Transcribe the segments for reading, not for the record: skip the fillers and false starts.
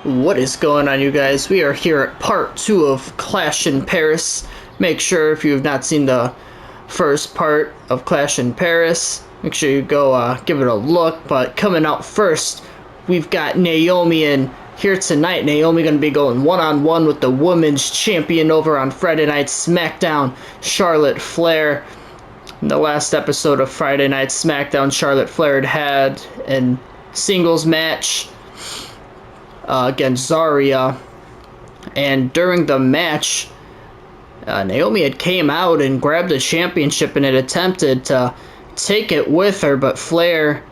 What is going on, you guys? We are here at part 2 of Clash in Paris. Make sure if you have not seen the first part of Clash in Paris, make sure you go give it a look. But coming out first, we've got Naomi in here tonight. Naomi going to be going one-on-one with the women's champion over on Friday Night SmackDown, Charlotte Flair. In the last episode of Friday Night SmackDown, Charlotte Flair had a singles match against Zarya, and during the match, Naomi had came out and grabbed the championship and had attempted to take it with her, but Flair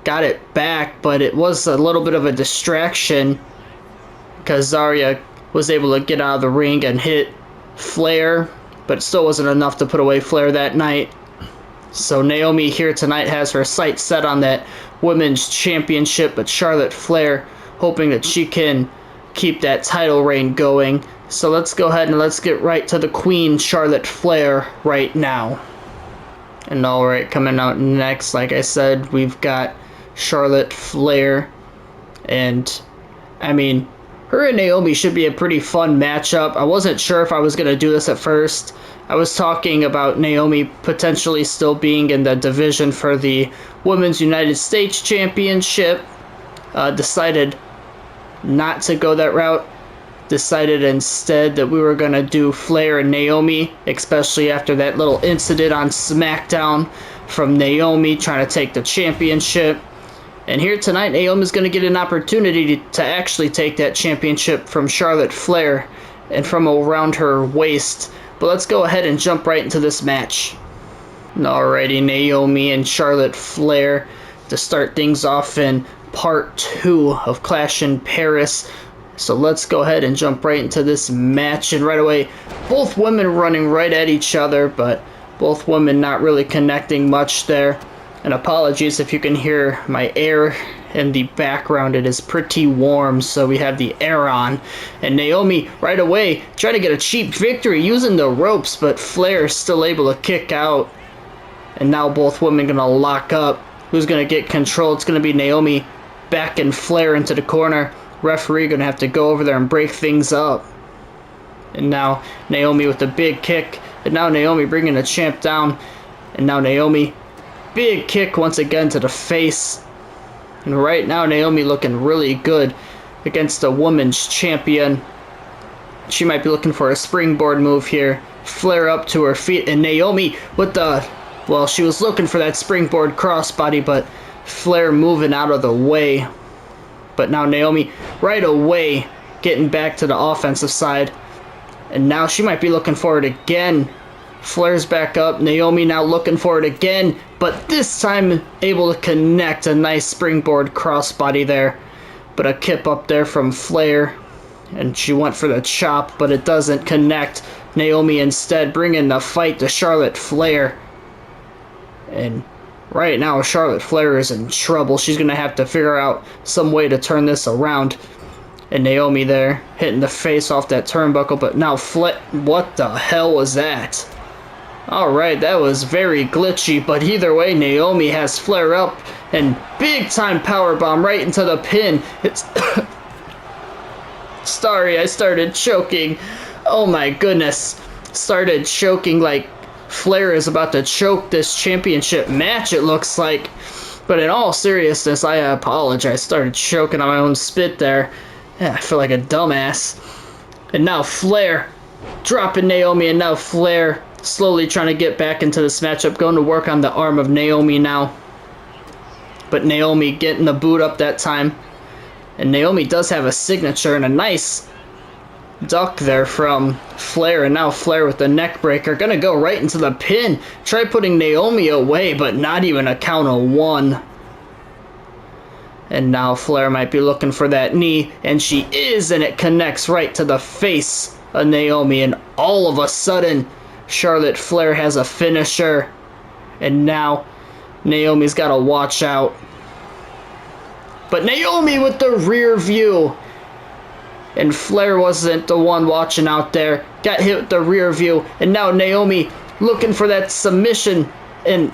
got it back. But it was a little bit of a distraction because Zarya was able to get out of the ring and hit Flair, but it still wasn't enough to put away Flair that night. So Naomi here tonight has her sights set on that women's championship, but Charlotte Flair hoping that she can keep that title reign going. So let's go ahead and let's get right to the Queen, Charlotte Flair, right now. And alright, coming out next, like I said, we've got Charlotte Flair. And, I mean, her and Naomi should be a pretty fun matchup. I wasn't sure if I was going to do this at first. I was talking about Naomi potentially still being in the division for the Women's United States Championship. Decided not to go that route. Decided instead that we were going to do Flair and Naomi, especially after that little incident on SmackDown from Naomi trying to take the championship. And here tonight, Naomi's going to get an opportunity to actually take that championship from Charlotte Flair and from around her waist. But let's go ahead and jump right into this match. Alrighty, Naomi and Charlotte Flair to start things off in part 2 of Clash in Paris. So let's go ahead and jump right into this match. And right away, both women running right at each other, but both women not really connecting much there. And apologies if you can hear my air in the background. It is pretty warm, so we have the air on. And Naomi right away trying to get a cheap victory using the ropes, but Flair is still able to kick out. And now both women going to lock up. Who's going to get control? It's going to be Naomi backing Flair into the corner. Referee going to have to go over there and break things up. And now Naomi with the big kick. And now Naomi bringing the champ down. And now Naomi, big kick once again to the face. And right now Naomi looking really good against the women's champion. She might be looking for a springboard move here. Flair up to her feet. And Naomi with the... well, she was looking for that springboard crossbody, but Flair moving out of the way. But now Naomi right away getting back to the offensive side. And now she might be looking for it again. Flair's back up. Naomi now looking for it again. But this time able to connect a nice springboard crossbody there. But a kip up there from Flair. And she went for the chop, but it doesn't connect. Naomi instead bringing the fight to Charlotte Flair. And right now, Charlotte Flair is in trouble. She's going to have to figure out some way to turn this around. And Naomi there, hitting the face off that turnbuckle. But now Flair... what the hell was that? Alright, that was very glitchy. But either way, Naomi has Flair up. And big time powerbomb right into the pin. It's... sorry, I started choking. Oh my goodness. Started choking like... Flair is about to choke this championship match, it looks like. But in all seriousness, I apologize. Started choking on my own spit there. Yeah, I feel like a dumbass. And now Flair dropping Naomi, and now Flair slowly trying to get back into this matchup. Going to work on the arm of Naomi now. But Naomi getting the boot up that time. And Naomi does have a signature and a nice duck there from Flair, and now Flair with the neck breaker. Gonna go right into the pin. Try putting Naomi away, but not even a count of 1. And now Flair might be looking for that knee, and she is, and it connects right to the face of Naomi. And all of a sudden, Charlotte Flair has a finisher. And now Naomi's got to watch out. But Naomi with the rear view. And Flair wasn't the one watching out there. Got hit with the rear view. And now Naomi looking for that submission. And,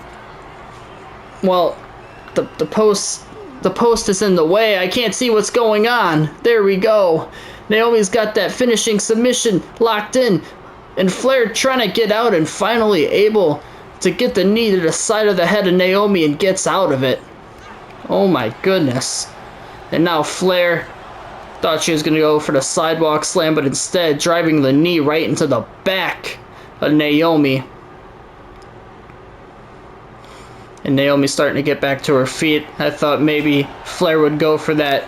well, the post The post is in the way. I can't see what's going on. There we go. Naomi's got that finishing submission locked in. And Flair trying to get out and finally able to get the knee to the side of the head of Naomi and gets out of it. Oh my goodness. And now Flair thought she was going to go for the sidewalk slam, but instead driving the knee right into the back of Naomi. And Naomi starting to get back to her feet. I thought maybe Flair would go for that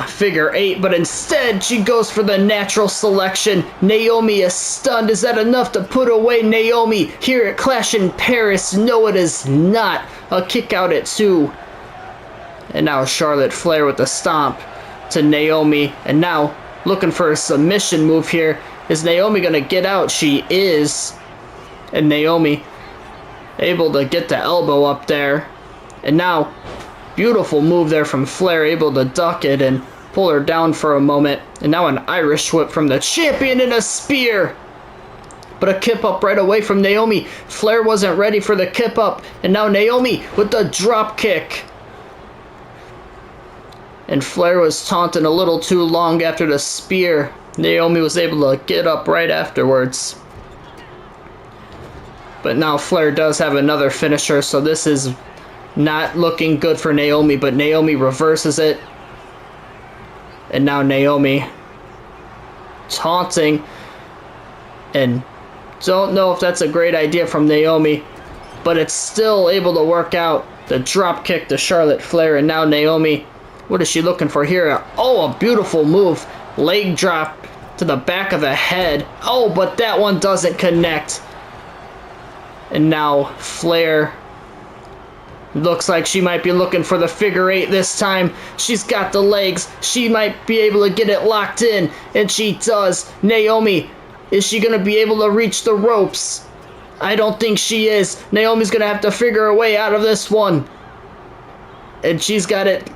figure 8, but instead she goes for the natural selection. Naomi is stunned. Is that enough to put away Naomi here at Clash in Paris? No, it is not. A kick out at 2. And now Charlotte Flair with the stomp to Naomi. And now looking for a submission move here. Is Naomi going to get out? She is. And Naomi able to get the elbow up there. And now, beautiful move there from Flair, able to duck it and pull her down for a moment. And now an Irish whip from the champion and a spear. But a kip up right away from Naomi. Flair wasn't ready for the kip up. And now Naomi with the drop kick. And Flair was taunting a little too long after the spear. Naomi was able to get up right afterwards. But now Flair does have another finisher, so this is not looking good for Naomi, but Naomi reverses it. And now Naomi taunting. And don't know if that's a great idea from Naomi, but it's still able to work out. The drop kick to Charlotte Flair, and now Naomi, what is she looking for here? Oh, a beautiful move. Leg drop to the back of the head. Oh, but that one doesn't connect. And now Flair looks like she might be looking for the figure 8 this time. She's got the legs. She might be able to get it locked in. And she does. Naomi, is she going to be able to reach the ropes? I don't think she is. Naomi's going to have to figure a way out of this one. And she's got it.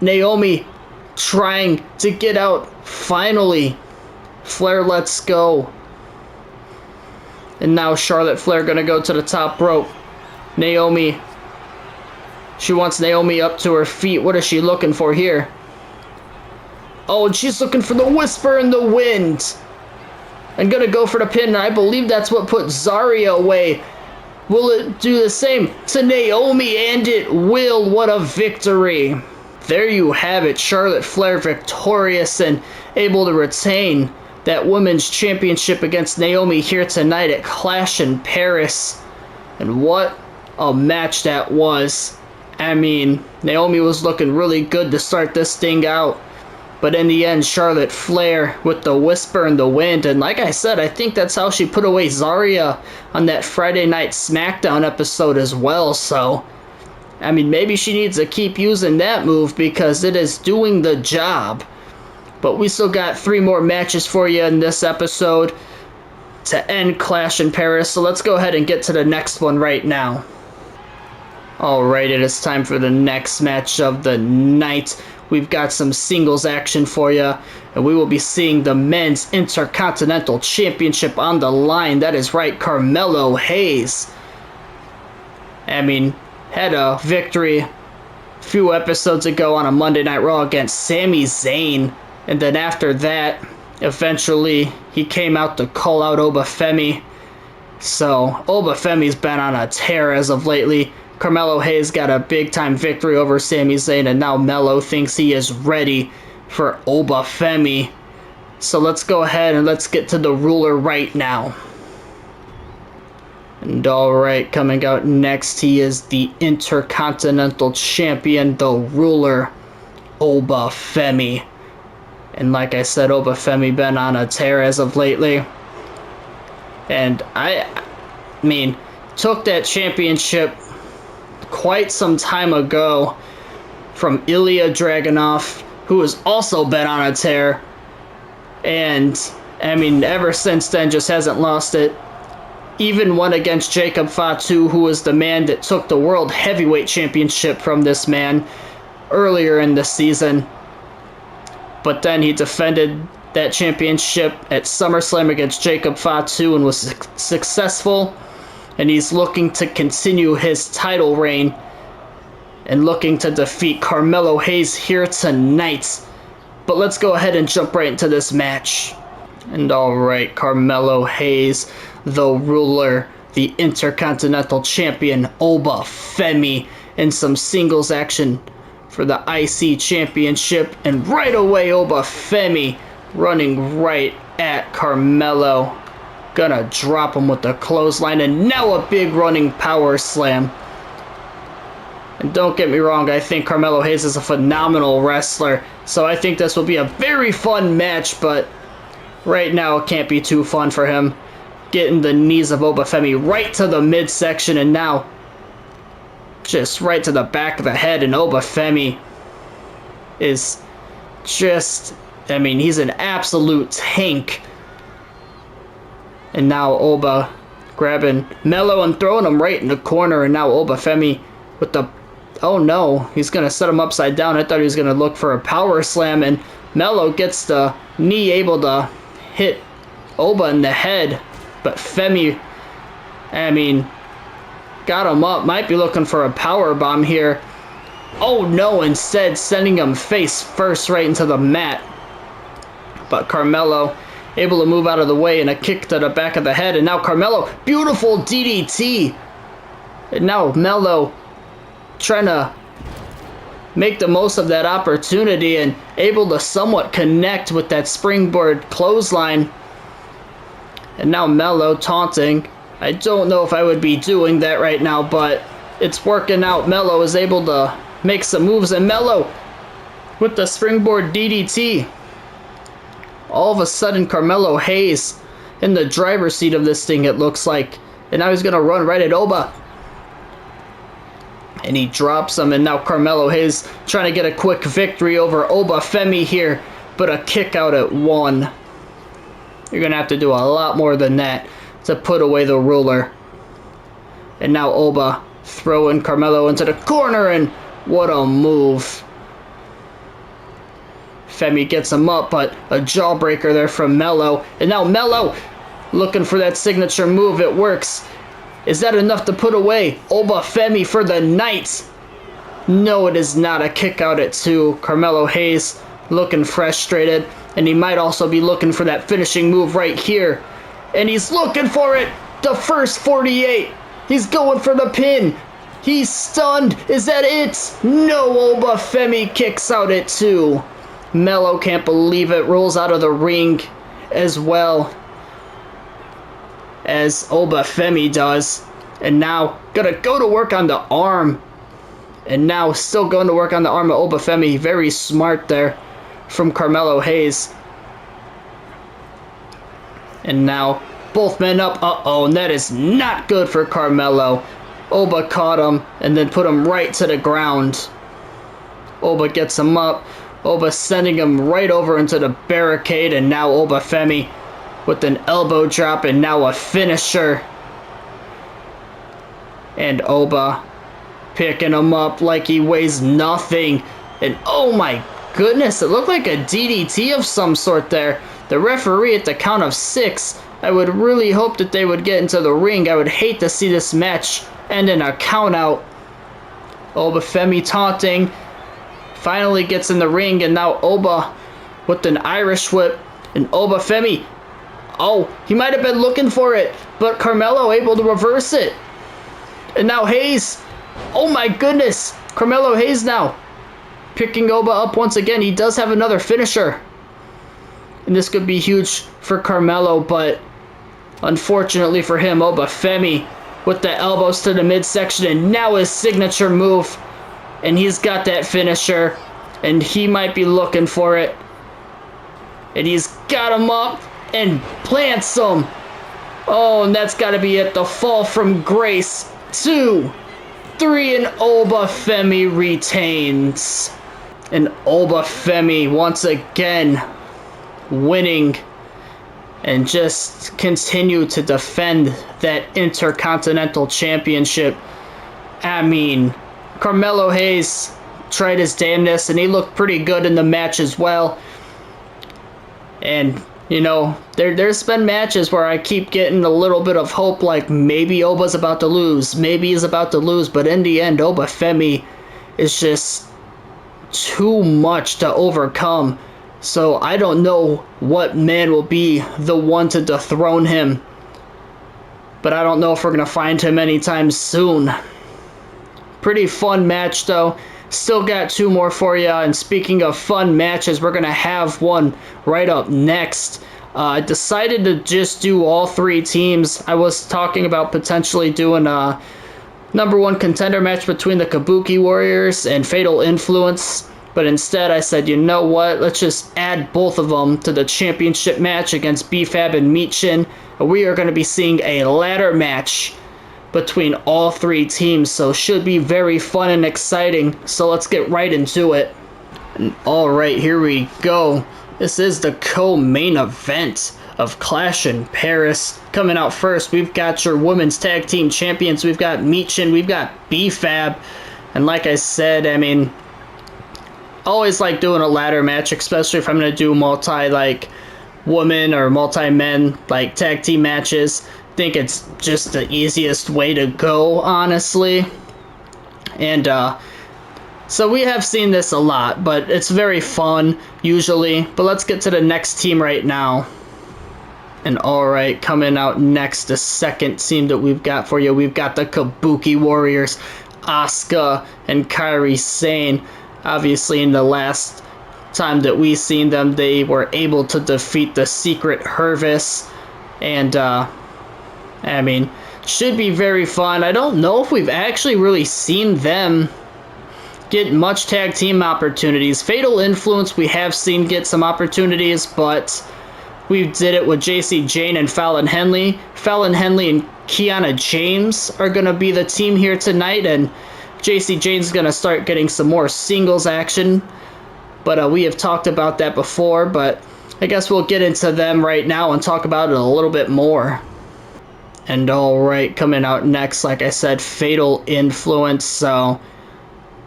Naomi trying to get out. Finally, Flair lets go. And now Charlotte Flair going to go to the top rope. Naomi. She wants Naomi up to her feet. What is she looking for here? Oh, and she's looking for the whisper in the wind. And going to go for the pin. And I believe that's what put Zarya away. Will it do the same to Naomi? And it will. What a victory. There you have it. Charlotte Flair victorious and able to retain that women's championship against Naomi here tonight at Clash in Paris. And what a match that was. I mean, Naomi was looking really good to start this thing out. But in the end, Charlotte Flair with the whisper in the wind. And like I said, I think that's how she put away Zarya on that Friday Night SmackDown episode as well. So, I mean, maybe she needs to keep using that move because it is doing the job. But we still got 3 more matches for you in this episode to end Clash in Paris. So let's go ahead and get to the next one right now. Alright, it is time for the next match of the night. We've got some singles action for you. And we will be seeing the Men's Intercontinental Championship on the line. That is right, Carmelo Hayes. I mean, had a victory a few episodes ago on a Monday Night Raw against Sami Zayn. And then after that, eventually, he came out to call out Oba Femi. So, Oba Femi's been on a tear as of lately. Carmelo Hayes got a big-time victory over Sami Zayn, and now Melo thinks he is ready for Oba Femi. So let's go ahead and let's get to the ruler right now. And alright, coming out next, he is the Intercontinental Champion, the ruler, Oba Femi. And like I said, Oba Femi been on a tear as of lately. And I mean, took that championship quite some time ago from Ilya Dragunov, who has also been on a tear. And, I mean, ever since then, just hasn't lost it. Even won against Pt.2, who was the man that took the World Heavyweight Championship from this man earlier in the season. But then he defended that championship at SummerSlam against Pt.2 and was successful and he's looking to continue his title reign and looking to defeat Carmelo Hayes here tonight. But let's go ahead and jump right into this match. And alright, Carmelo Hayes, the ruler, the Intercontinental Champion Oba Femi, in some singles action for the IC Championship. And right away, Oba Femi running right at Carmelo. Gonna drop him with the clothesline, and now a big running power slam. And don't get me wrong, I think Carmelo Hayes is a phenomenal wrestler, so I think this will be a very fun match, but right now it can't be too fun for him. Getting the knees of Oba Femi right to the midsection, and now just right to the back of the head, and Oba Femi is just, I mean, he's an absolute tank. And now Oba grabbing Melo and throwing him right in the corner, and now Oba Femi with the, oh no, he's going to set him upside down. I thought he was going to look for a power slam, and Melo gets the knee able to hit Oba in the head. But Femi, I mean, got him up. Might be looking for a power bomb here. Oh no, instead sending him face first right into the mat. But Carmelo able to move out of the way, and a kick to the back of the head. And now Carmelo, beautiful DDT. And now Melo trying to make the most of that opportunity and able to somewhat connect with that springboard clothesline. And now Melo taunting. I don't know if I would be doing that right now, but it's working out. Melo is able to make some moves, and Melo with the springboard DDT. All of a sudden, Carmelo Hayes in the driver's seat of this thing, it looks like. And now he's going to run right at Oba. And he drops him, and now Carmelo Hayes trying to get a quick victory over Oba Femi here, but a kick out at 1. You're going to have to do a lot more than that to put away the ruler. And now Oba throwing Carmelo into the corner, and what a move. Femi gets him up, but a jawbreaker there from Melo. And now Melo looking for that signature move. It works. Is that enough to put away Oba Femi for the night? No, it is not. A kick out at 2. Carmelo Hayes looking frustrated, and he might also be looking for that finishing move right here. And he's looking for it. The first 48. He's going for the pin. He's stunned. Is that it? No, Oba Femi kicks out at 2. Melo can't believe it. Rolls out of the ring as well as Oba Femi does. And now gonna go to work on the arm. And now still going to work on the arm of Oba Femi. Very smart there from Carmelo Hayes. And now both men up. Uh-oh, and that is not good for Carmelo. Oba caught him and then put him right to the ground. Oba gets him up. Oba sending him right over into the barricade, and now Oba Femi with an elbow drop, and now a finisher. And Oba picking him up like he weighs nothing. And oh my goodness, it looked like a DDT of some sort there. The referee at the count of 6. I would really hope that they would get into the ring. I would hate to see this match end in a count out. Oba Femi taunting. Finally gets in the ring, and now Oba with an Irish whip. And Oba Femi, oh, he might have been looking for it, but Carmelo able to reverse it. And now Hayes, oh my goodness, Carmelo Hayes now picking Oba up once again. He does have another finisher, and this could be huge for Carmelo, but unfortunately for him, Oba Femi with the elbows to the midsection, and now his signature move. And he's got that finisher, and he might be looking for it. And he's got him up and plants him. Oh, and that's got to be it. The fall from grace. 2, 3, and Oba Femi retains. And Oba Femi once again winning and just continue to defend that Intercontinental Championship. I mean, Carmelo Hayes tried his damnedest, and he looked pretty good in the match as well. And You know, there's been matches where I keep getting a little bit of hope, like maybe Oba's about to lose, maybe he's about to lose, but in the end, Oba Femi is just too much to overcome. So I don't know what man will be the one to dethrone him, but I don't know if we're going to find him anytime soon. Pretty fun match, though. Still got two more for you. And speaking of fun matches, we're going to have one right up next. I decided to just do all three teams. I was talking about potentially doing a #1 contender match between the Kabuki Warriors and Fatal Influence. But instead, I said, you know what? Let's just add both of them to the championship match against B-Fab and Michin. We are going to be seeing a ladder match between all three teams, so should be very fun and exciting. So let's get right into it. And all right, here we go. This is the co-main event of Clash in Paris. Coming out first, we've got your women's tag team champions. We've got Michin, we've got B-Fab. And like I said, I mean, always like doing a ladder match, especially if I'm going to do women or multi-men tag team matches. Think it's just the easiest way to go, honestly. And so we have seen this a lot, but it's very fun usually. But let's get to the next team right now. And alright, coming out next, the second team that we've got for you, we've got the Kabuki Warriors, Asuka and Kairi Sane. Obviously, in the last time that we seen them, they were able to defeat the Secret Hervis. And I mean, should be very fun. I don't know if we've actually really seen them get much tag team opportunities. Fatal Influence we have seen get some opportunities, but we did it with JC Jane and Fallon Henley. Fallon Henley and Kiana James are going to be the team here tonight, and JC Jane's going to start getting some more singles action. But we have talked about that before, but I guess we'll get into them right now and talk about it a little bit more. And alright, coming out next, like I said, Fatal Influence. So,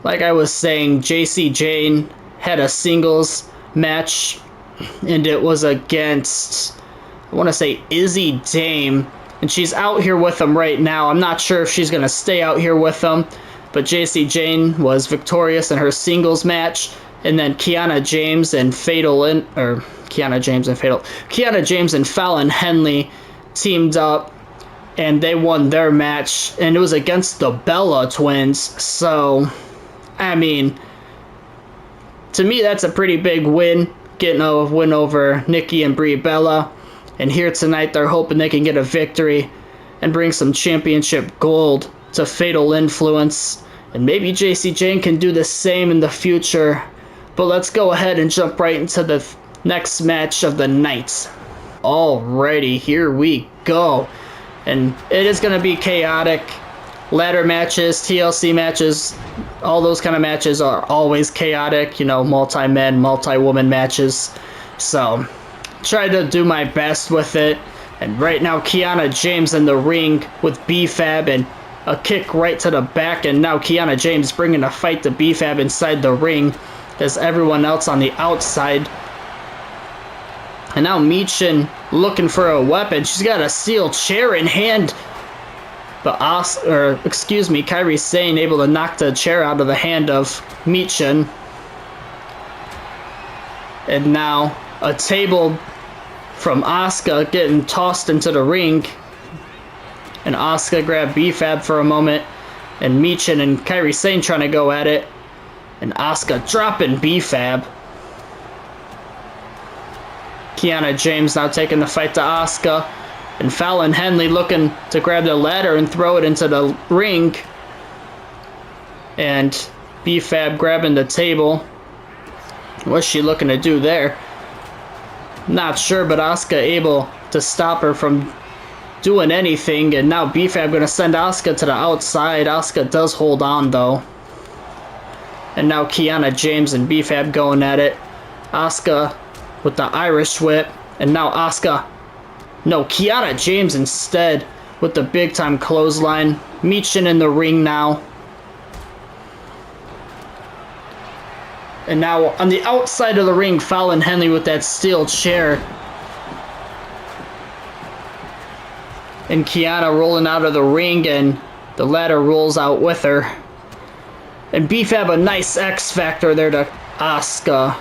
like I was saying, JC Jane had a singles match, and it was against, I want to say, Izzy Dame. And she's out here with them right now. I'm not sure if she's going to stay out here with them, but JC Jane was victorious in her singles match. And then Kiana James and Fallon Henley teamed up, and they won their match, and it was against the Bella Twins. So, I mean, to me, that's a pretty big win, getting a win over Nikki and Brie Bella. And here tonight, they're hoping they can get a victory and bring some championship gold to Fatal Influence. And maybe JC Jane can do the same in the future. But let's go ahead and jump right into the next match of the night. Alrighty, here we go. And it is going to be chaotic. Ladder matches, TLC matches, all those kind of matches are always chaotic. You know, multi-men, multi-woman matches. So, try to do my best with it. And right now, Kiana James in the ring with B-Fab, and a kick right to the back. And now Kiana James bringing a fight to B-Fab inside the ring, as everyone else on the outside. And now Michin looking for a weapon. She's got a steel chair in hand. But Kairi Sane able to knock the chair out of the hand of Michin. And now a table from Asuka getting tossed into the ring. And Asuka grabbed B-Fab for a moment. And Michin and Kairi Sane trying to go at it. And Asuka dropping B-Fab. Kiana James now taking the fight to Asuka. And Fallon Henley looking to grab the ladder and throw it into the ring. And B-Fab grabbing the table. What's she looking to do there? Not sure, but Asuka able to stop her from doing anything. And now B-Fab going to send Asuka to the outside. Asuka does hold on, though. And now Kiana James and B-Fab going at it. Asuka with the Irish whip. And now Kiana James instead with the big time clothesline. Michin in the ring now. And now on the outside of the ring, Fallon Henley with that steel chair. And Kiana rolling out of the ring, and the ladder rolls out with her. And B-Fab, a nice X Factor there to Asuka.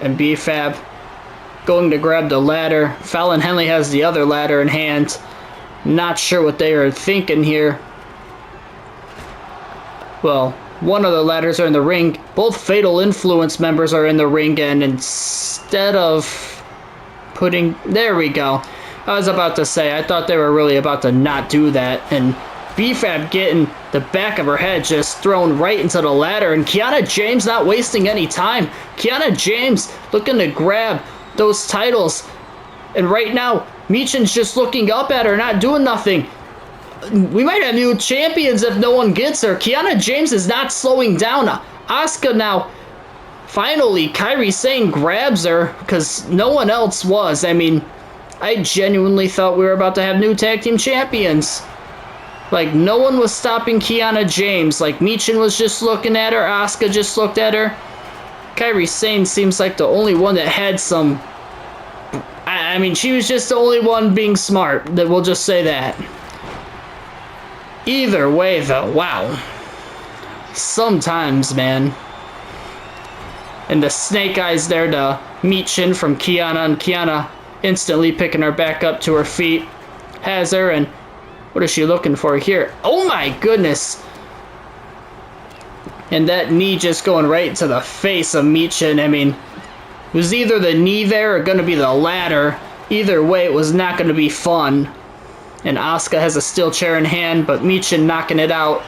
And B-Fab going to grab the ladder. Fallon Henley has the other ladder in hand. Not sure what they are thinking here. Well, one of the ladders are in the ring. Both Fatal Influence members are in the ring, and instead of putting... There we go. I was about to say, I thought they were really about to not do that, and B-Fab getting the back of her head just thrown right into the ladder, and Kiana James not wasting any time. Kiana James looking to grab those titles, and right now, Michin's just looking up at her, not doing nothing. We might have new champions if no one gets her. Kiana James is not slowing down. Asuka now, finally, Kairi Sane grabs her, because no one else was. I mean, I genuinely thought we were about to have new tag team champions. Like, no one was stopping Kiana James. Like, Michin was just looking at her. Asuka just looked at her. Kairi Sane seems like the only one that had some... I mean, she was just the only one being smart. That we'll just say that. Either way, though, wow. Sometimes, man. And the snake eyes there to Michin from Kiana, and Kiana instantly picking her back up to her feet. Has her, and what is she looking for here? Oh my goodness! And that knee just going right to the face of Michin. I mean, it was either the knee there or going to be the ladder. Either way, it was not going to be fun. And Asuka has a steel chair in hand, but Michin knocking it out.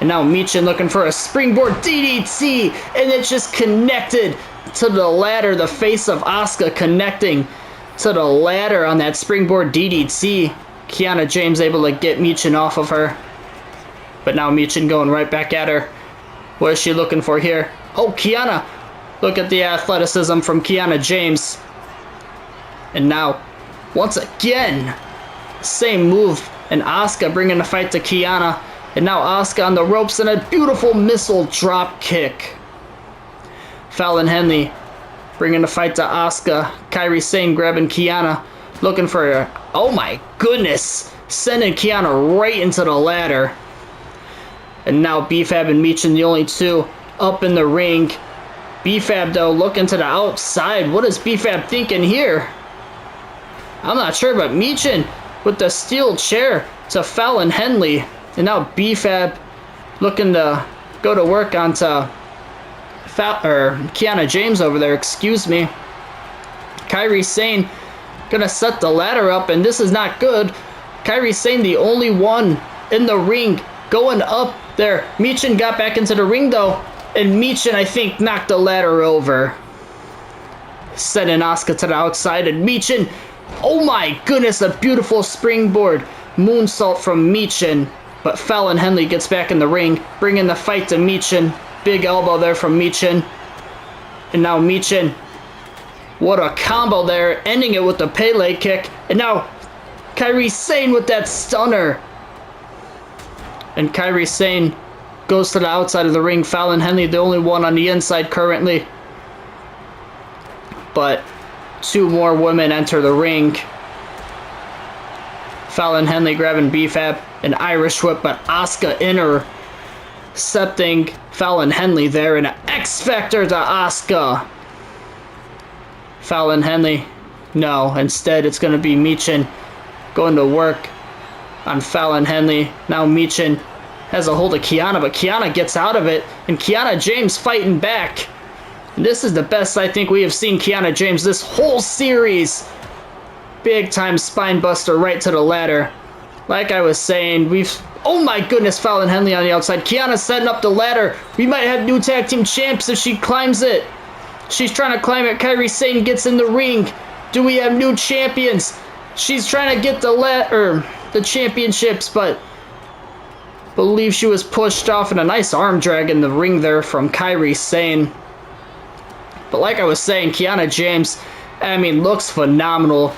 And now Michin looking for a springboard DDT, and it just connected to the ladder. The face of Asuka connecting to the ladder on that springboard DDT. Kiana James able to get Michin off of her. But now Michin going right back at her. What is she looking for here? Oh, Kiana! Look at the athleticism from Kiana James. And now, once again, same move. And Asuka bringing the fight to Kiana. And now Asuka on the ropes and a beautiful missile drop kick. Fallon Henley bringing the fight to Asuka. Kairi Sane grabbing Kiana. Looking for her. Oh my goodness. Sending Kiana right into the ladder. And now B-Fab and Michin, the only two up in the ring. B-Fab, though, looking to the outside. What is B-Fab thinking here? I'm not sure, but Michin with the steel chair to Fallon Henley. And now B-Fab looking to go to work onto Kiana James over there, excuse me. Kairi Sane gonna set the ladder up, and this is not good. Kairi Sane the only one in the ring going up there. Michin got back into the ring though, and Michin I think knocked the ladder over. Sending Asuka to the outside, and Michin, oh my goodness, a beautiful springboard moonsault from Michin. But Fallon Henley gets back in the ring, bringing the fight to Michin. Big elbow there from Michin. And now Michin, what a combo there, ending it with the Pele kick. And now Kairi Sane with that stunner. And Kairi Sane goes to the outside of the ring. Fallon Henley, the only one on the inside currently. But two more women enter the ring. Fallon Henley grabbing B-Fab, an Irish whip, but Asuka intercepting Fallon Henley there, and an X Factor to Asuka. Fallon Henley, no, instead it's going to be Michin going to work on Fallon Henley. Now Michin has a hold of Kiana, but Kiana gets out of it, and Kiana James fighting back. And this is the best I think we have seen Kiana James this whole series. Big time spine buster right to the ladder. Like I was saying, oh my goodness, Fallon Henley on the outside. Kiana setting up the ladder. We might have new tag team champs if she climbs it. She's trying to climb it. Kairi Sane gets in the ring. Do we have new champions? She's trying to get the championships, but believe she was pushed off, and a nice arm drag in the ring there from Kairi Sane. But like I was saying, Kiana James, I mean, looks phenomenal,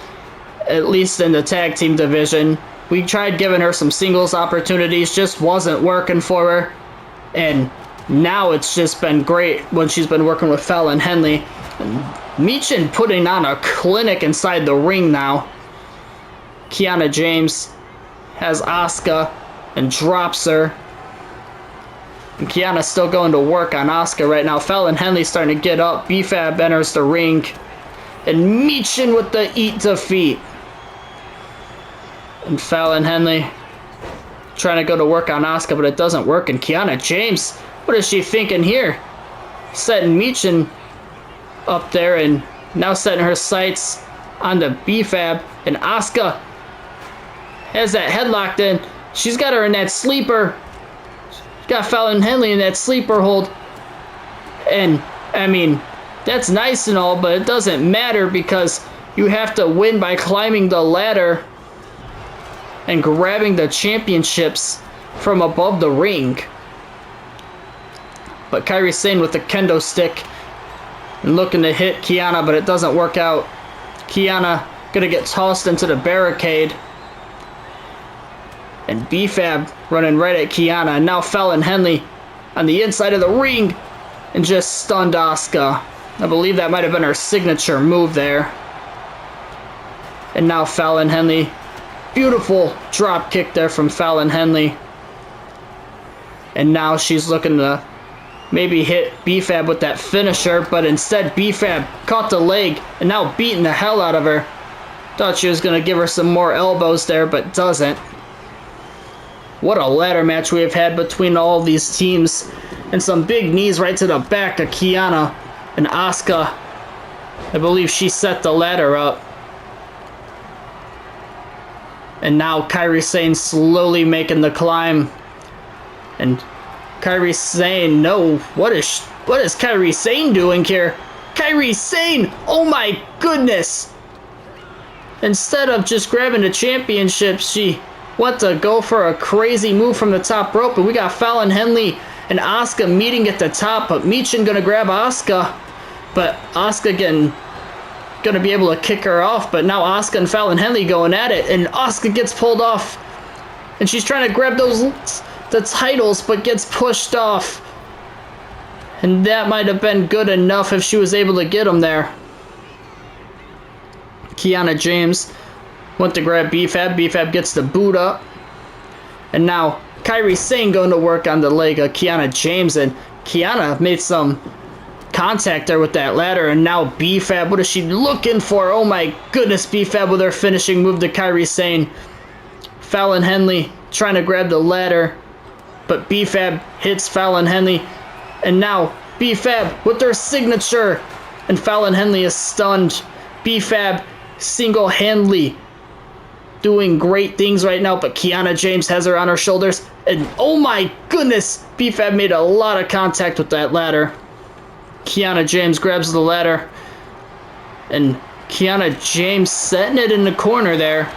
at least in the tag team division. We tried giving her some singles opportunities, just wasn't working for her. And now it's just been great when she's been working with Fallon Henley. And Michin putting on a clinic inside the ring now. Kiana James has Asuka and drops her. And Kiana's still going to work on Asuka right now. Fallon Henley's starting to get up. B-Fab enters the ring. And Michin with the eat defeat. And Fallon Henley trying to go to work on Asuka, but it doesn't work. And Kiana James, what is she thinking here? Setting Michin up there and now setting her sights on the B-Fab. And Asuka has that head locked in. She's got her in that sleeper. Got Fallon Henley in that sleeper hold. And, I mean, that's nice and all, but it doesn't matter because you have to win by climbing the ladder and grabbing the championships from above the ring. But Kairi Sane with the kendo stick and looking to hit Kiana, but it doesn't work out. Kiana gonna get tossed into the barricade. And B-Fab running right at Kiana. And now Fallon Henley on the inside of the ring and just stunned Asuka. I believe that might have been her signature move there. And now Fallon Henley. Beautiful drop kick there from Fallon Henley. And now she's looking to maybe hit B-Fab with that finisher, but instead B-Fab caught the leg and now beating the hell out of her. Thought she was going to give her some more elbows there, but doesn't. What a ladder match we have had between all these teams. And some big knees right to the back of Kiana and Asuka. I believe she set the ladder up. And now Kairi Sane slowly making the climb. And Kairi Sane, no, what is Kairi Sane doing here? Kairi Sane, oh my goodness! Instead of just grabbing the championship, she went to go for a crazy move from the top rope. And we got Fallon Henley and Asuka meeting at the top, but Michin gonna grab Asuka. But Asuka gonna be able to kick her off, but now Asuka and Fallon Henley going at it, and Asuka gets pulled off. And she's trying to grab the titles, but gets pushed off. And that might have been good enough if she was able to get them there. Kiana James went to grab B-Fab. B-Fab gets the boot up. And now Kairi Sane going to work on the leg of Kiana James. And Kiana made some contact there with that ladder. And now B-Fab, what is she looking for? Oh my goodness, B-Fab with her finishing move to Kairi Sane. Fallon Henley trying to grab the ladder, but B-Fab hits Fallon Henley. And now B-Fab with their signature. And Fallon Henley is stunned. B-Fab single-handedly doing great things right now, but Kiana James has her on her shoulders. And oh my goodness, B-Fab made a lot of contact with that ladder. Kiana James grabs the ladder. And Kiana James setting it in the corner there.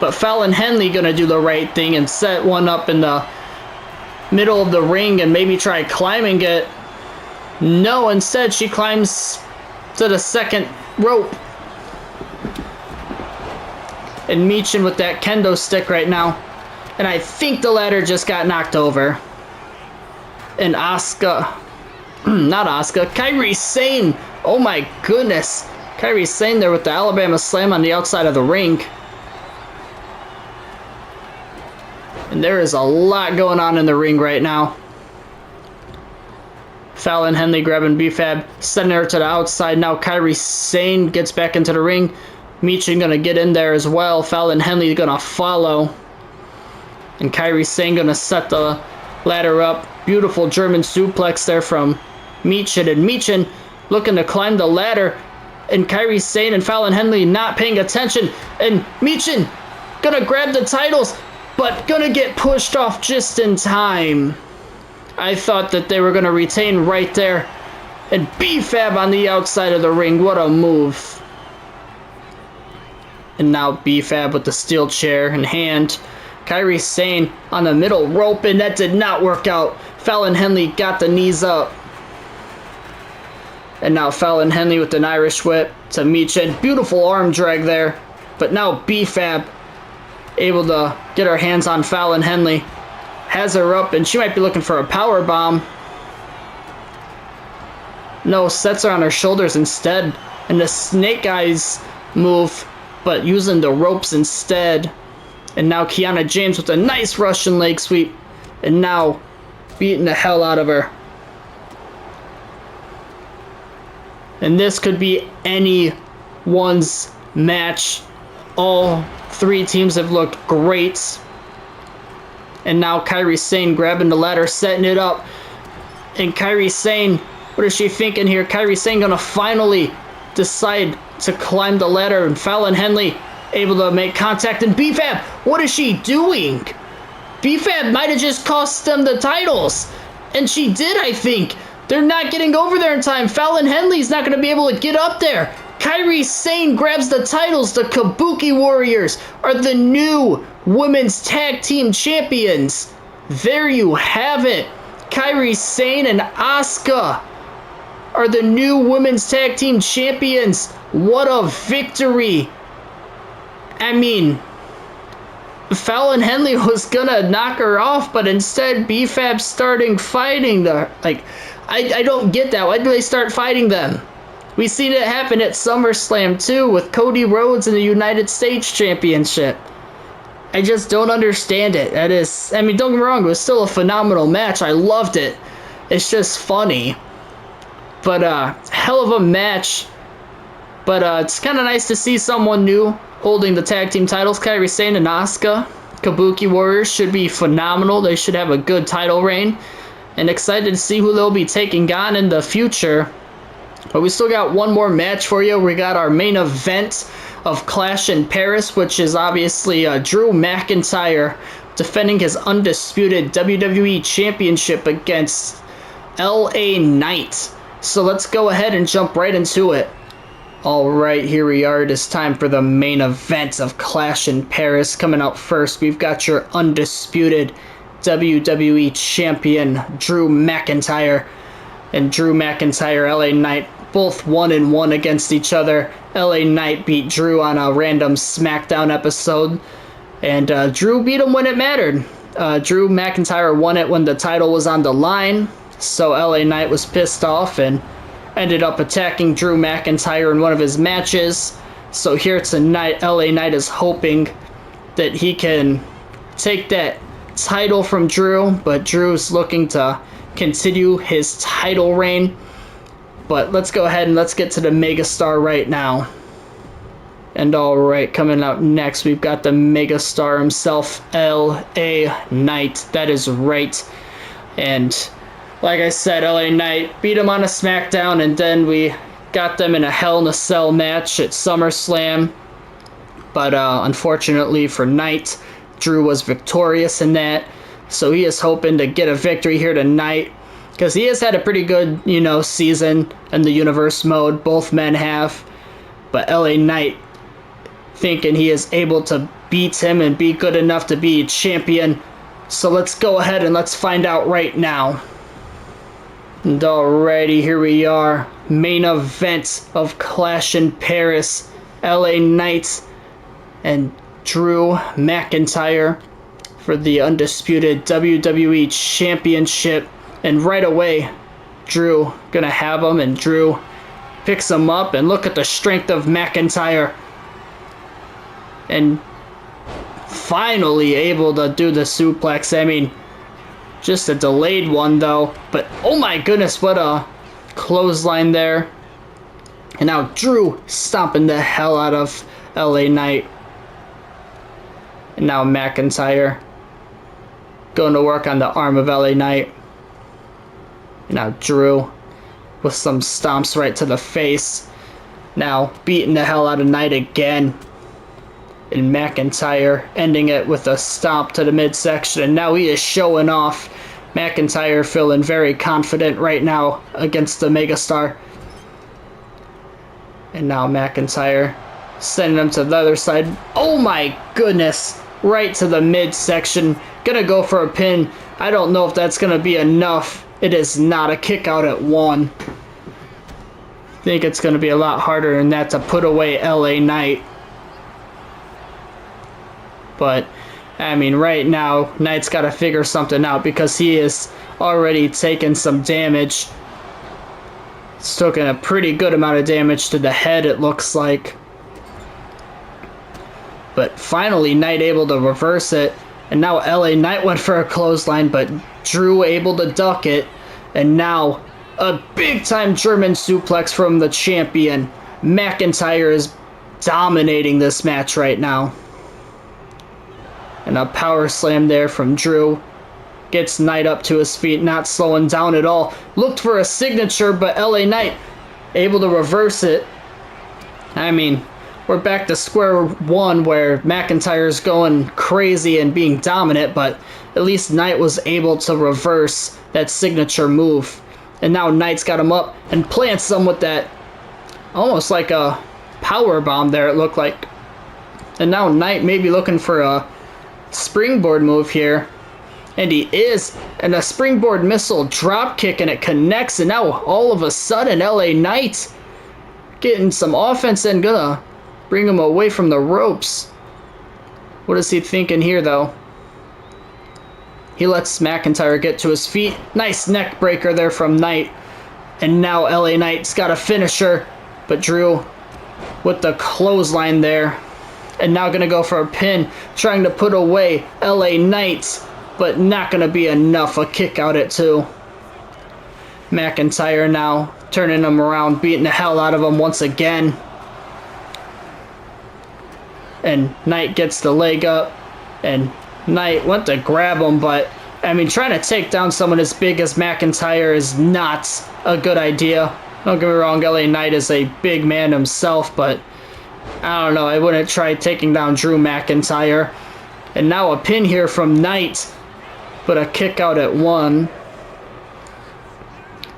But Fallon Henley gonna do the right thing and set one up in the middle of the ring and maybe try climbing it. No, instead she climbs to the second rope. And Michin with that kendo stick right now. And I think the ladder just got knocked over. And Asuka, not Asuka, Kairi Sane. Oh my goodness. Kairi Sane there with the Alabama Slam on the outside of the ring. And there is a lot going on in the ring right now. Fallon Henley grabbing B-Fab, sending her to the outside. Now Kairi Sane gets back into the ring. Michin gonna get in there as well. Fallon Henley gonna follow. And Kairi Sane gonna set the ladder up. Beautiful German suplex there from Michin. And Michin looking to climb the ladder. And Kairi Sane and Fallon Henley not paying attention. And Michin gonna grab the titles, but gonna get pushed off just in time. I thought that they were gonna retain right there. And B-Fab on the outside of the ring. What a move. And now B-Fab with the steel chair in hand. Kairi Sane on the middle rope, and that did not work out. Fallon Henley got the knees up. And now Fallon Henley with an Irish whip to Michin. Beautiful arm drag there. But now B-Fab able to get her hands on Fallon Henley. Has her up, and she might be looking for a power bomb. No, sets her on her shoulders instead. And the Snake Eyes move but using the ropes instead. And now Kiana James with a nice Russian leg sweep. And now beating the hell out of her. And this could be anyone's match. All three teams have looked great. And now Kairi Sane grabbing the ladder, setting it up. And Kairi Sane, what is she thinking here? Kairi Sane gonna finally decide to climb the ladder. And Fallon Henley able to make contact. And B-Fab, what is she doing? B-Fab might have just cost them the titles. And she did, I think. They're not getting over there in time. Fallon Henley's not going to be able to get up there. Kairi Sane grabs the titles. The Kabuki Warriors are the new Women's Tag Team Champions. There you have it. Kairi Sane and Asuka are the new Women's Tag Team Champions. What a victory. I mean, Fallon Henley was gonna knock her off, but instead B-Fab starting fighting the, like, I don't get that. Why do they start fighting them? We seen it happen at SummerSlam too with Cody Rhodes in the United States Championship. I just don't understand it. That is, I mean, don't get me wrong, it was still a phenomenal match. I loved it. It's just funny. But hell of a match. But it's kind of nice to see someone new holding the tag team titles. Kairi Sane and Asuka. Kabuki Warriors should be phenomenal. They should have a good title reign. And excited to see who they'll be taking on in the future. But we still got one more match for you. We got our main event of Clash in Paris, which is obviously Drew McIntyre defending his undisputed WWE Championship against LA Knight. So let's go ahead and jump right into it. Alright, here we are. It is time for the main event of Clash in Paris. Coming up first, we've got your undisputed WWE Champion, Drew McIntyre. And Drew McIntyre, LA Knight, both 1-1 against each other. LA Knight beat Drew on a random SmackDown episode. And Drew beat him when it mattered. Drew McIntyre won it when the title was on the line. So LA Knight was pissed off and ended up attacking Drew McIntyre in one of his matches. So here tonight, LA Knight is hoping that he can take that title from Drew, but Drew's looking to continue his title reign. But let's go ahead and let's get to the megastar right now. And alright, coming out next, we've got the megastar himself, LA Knight. That is right. And like I said, LA Knight beat him on a SmackDown, and then we got them in a Hell in a Cell match at SummerSlam. But unfortunately for Knight, Drew was victorious in that. So he is hoping to get a victory here tonight, because he has had a pretty good, season in the universe mode. Both men have. But LA Knight thinking he is able to beat him and be good enough to be champion. So let's go ahead and let's find out right now. And alrighty, here we are. Main event of Clash in Paris. LA Knight and Drew McIntyre for the undisputed WWE Championship. And right away, Drew gonna have him, and Drew picks him up, and look at the strength of McIntyre. And finally able to do the suplex. I mean, just a delayed one though, but oh my goodness, what a clothesline there. And now Drew stomping the hell out of LA Knight. And now McIntyre going to work on the arm of LA Knight. And now Drew with some stomps right to the face. Now beating the hell out of Knight again. And McIntyre ending it with a stomp to the midsection. And now he is showing off. McIntyre feeling very confident right now against the megastar. And now McIntyre sending him to the other side. Oh my goodness. Right to the midsection. Gonna go for a pin. I don't know if that's gonna be enough. It is not a kick out at 1. I think it's gonna be a lot harder than that to put away LA Knight. But, I mean, right now, Knight's got to figure something out, because he is already taken some damage. He's taken a pretty good amount of damage to the head, it looks like. but finally Knight able to reverse it. And now LA Knight went for a clothesline, but Drew able to duck it. And now a big-time German suplex from the champion. McIntyre is dominating this match right now. And a power slam there from Drew. Gets Knight up to his feet, not slowing down at all. Looked for a signature, but LA Knight able to reverse it. I mean, we're back to square one where McIntyre's going crazy and being dominant, but at least Knight was able to reverse that signature move. And now Knight's got him up and plants him with that almost like a power bomb there, it looked like. And now Knight may be looking for a springboard move here. And he is. And a springboard missile drop kick, and it connects. And now all of a sudden LA Knight getting some offense and gonna bring him away from the ropes. What is he thinking here, though? He lets McIntyre get to his feet. Nice neck breaker there from Knight. And now LA Knight's got a finisher. But Drew with the clothesline there. And now going to go for a pin. Trying to put away LA Knight. But not going to be enough. A kick out at 2. McIntyre now turning him around. Beating the hell out of him once again. And Knight gets the leg up. And Knight went to grab him, but I mean, trying to take down someone as big as McIntyre is not a good idea. Don't get me wrong, LA Knight is a big man himself, but I don't know, I wouldn't try taking down Drew McIntyre. And now a pin here from Knight, but a kick out at 1.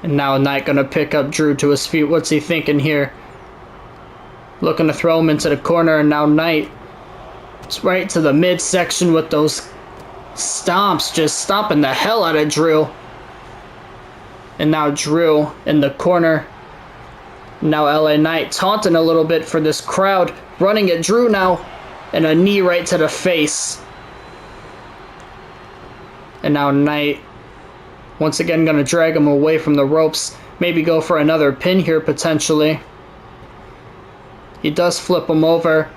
And now Knight gonna pick up Drew to his feet. What's he thinking here? Looking to throw him into the corner, and now Knight right to the midsection with those stomps, just stomping the hell out of Drew. And now Drew in the corner. Now LA Knight taunting a little bit for this crowd, running at Drew now, and a knee right to the face. And now Knight once again gonna drag him away from the ropes, maybe go for another pin here potentially. He does flip him over.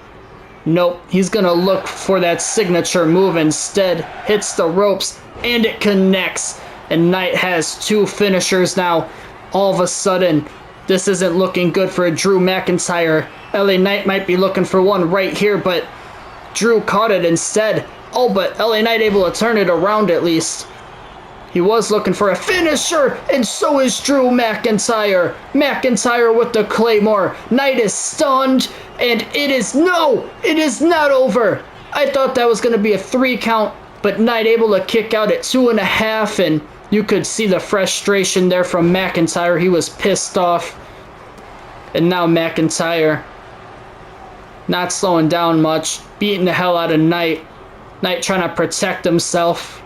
Nope, he's going to look for that signature move instead. Hits the ropes, and it connects. And Knight has 2 finishers now. All of a sudden, this isn't looking good for Drew McIntyre. LA Knight might be looking for one right here, but Drew caught it instead. Oh, but LA Knight able to turn it around at least. He was looking for a finisher, and so is Drew McIntyre. McIntyre with the Claymore. Knight is stunned, and it is not over. I thought that was going to be a 3 count, but Knight able to kick out at 2.5, and you could see the frustration there from McIntyre. He was pissed off. And now McIntyre not slowing down much, beating the hell out of Knight. Knight trying to protect himself.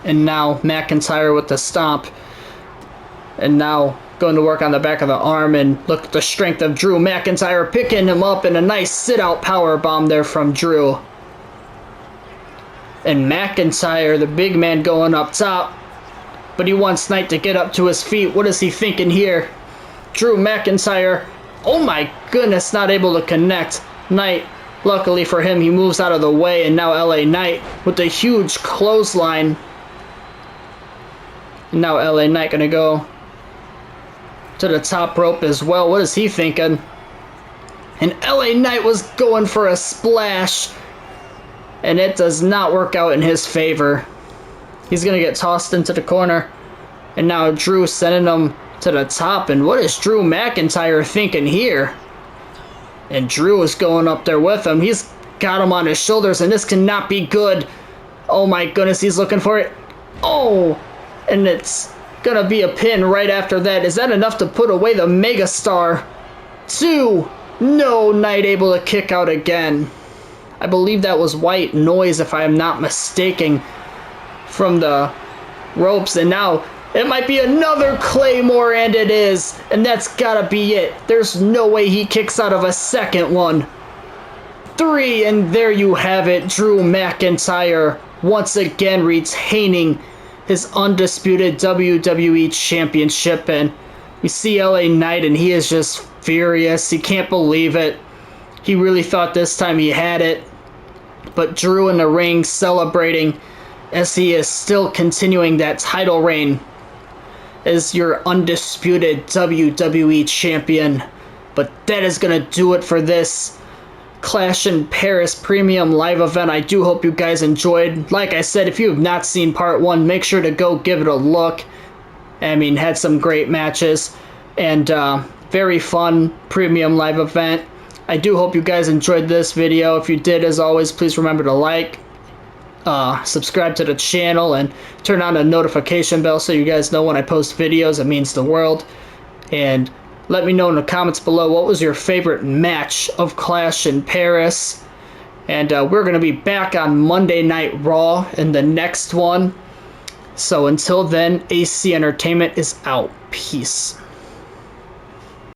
And now McIntyre with the stomp. And now going to work on the back of the arm, and look at the strength of Drew McIntyre picking him up, and a nice sit-out power bomb there from Drew. And McIntyre, the big man, going up top. But he wants Knight to get up to his feet. What is he thinking here? Drew McIntyre, oh my goodness, not able to connect. Knight, luckily for him, he moves out of the way, and now LA Knight with a huge clothesline. And now LA Knight gonna go to the top rope as well. What is he thinking? And LA Knight was going for a splash, and it does not work out in his favor. He's gonna get tossed into the corner, and now Drew sending him to the top. And what is Drew McIntyre thinking here? And Drew is going up there with him. He's got him on his shoulders, and this cannot be good. Oh my goodness, he's looking for it. Oh, and it's gonna be a pin right after that. Is that enough to put away the megastar? 2. No, Knight able to kick out again. I believe that was white noise, if I am not mistaken, from the ropes. And now it might be another Claymore, and it is. And that's gotta be it. There's no way he kicks out of a second one. 3, and there you have it. Drew McIntyre once again retaining his undisputed WWE Championship. And we see LA Knight, and he is just furious. He can't believe it. He really thought this time he had it. But Drew in the ring celebrating as he is still continuing that title reign as your undisputed WWE champion. But that is going to do it for this Clash in Paris premium live event. I do hope you guys enjoyed. Like I said, if you have not seen part 1, make sure to go give it a look. I mean, had some great matches and very fun premium live event. I do hope you guys enjoyed this video. If you did, as always, please remember to like, subscribe to the channel, and turn on the notification bell so you guys know when I post videos. It means the world. And let me know in the comments below, what was your favorite match of Clash in Paris? And we're going to be back on Monday Night Raw in the next one. So until then, AC Entertainment is out. Peace.